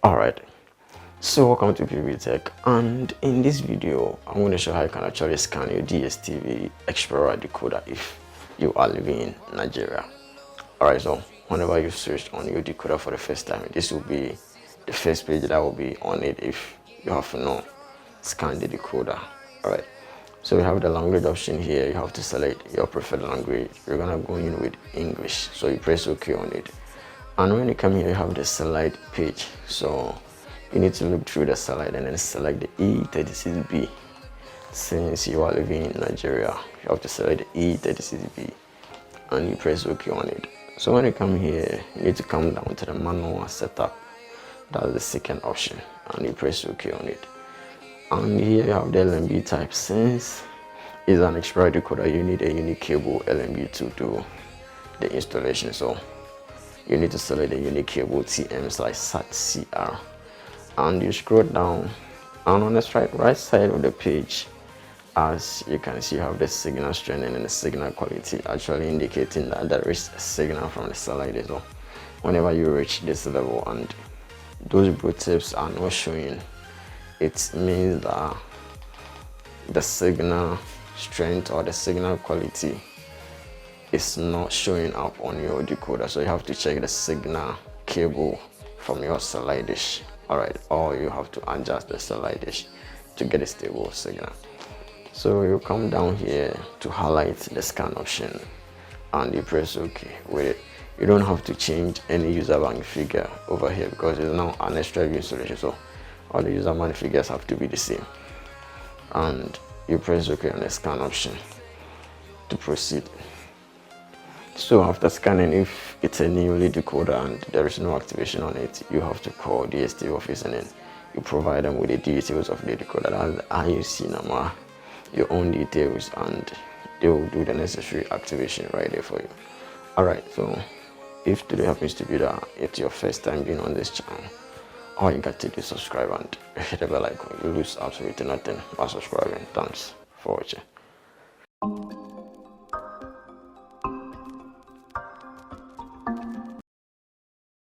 Alright, so welcome to Pbteck, and in this video I'm going to show how you can actually scan your Dstv Explora Decoder if you are living in Nigeria. Alright, so whenever you search on your decoder for the first time, this will be the first page that will be on it if you have to scan the decoder. Alright, so we have the language option here. You have to select your preferred language. You're gonna go in with English, so you press OK on it. And when you come here, you have the slide page. So you need to look through the slide and then select the E36B. Since you are living in Nigeria, you have to select the E36B and you press OK on it. So when you come here, you need to come down to the manual setup. That's the second option, and you press OK on it. And here you have the LNB type. Since it's an Explora decoder, you need a unique cable LNB to do the installation. So you need to select the unique cable TM/SAT-CR, and you scroll down, and on the right side of the page, as you can see, you have the signal strength and the signal quality, actually indicating that there is a signal from the satellite. So whenever you reach this level and those blue tips are not showing, it means that the signal strength or the signal quality is not showing up on your decoder. So you have to check the signal cable from your satellite dish. Alright, or you have to adjust the satellite dish to get a stable signal. So you come down here to highlight the scan option and you press OK with it. You don't have to change any user bank figure over here because it's now an extra view installation, so all the user bank figures have to be the same. And you press OK on the scan option to proceed. So after scanning, if it's a newly decoder and there is no activation on it, you have to call the Dstv office and then you provide them with the details of the decoder. That's the IUC number, your own details, and they will do the necessary activation right there for you. Alright, so if today happens to be that it's your first time being on this channel, all you got to do is subscribe and hit the bell icon. You lose absolutely nothing by subscribing. Thanks for watching.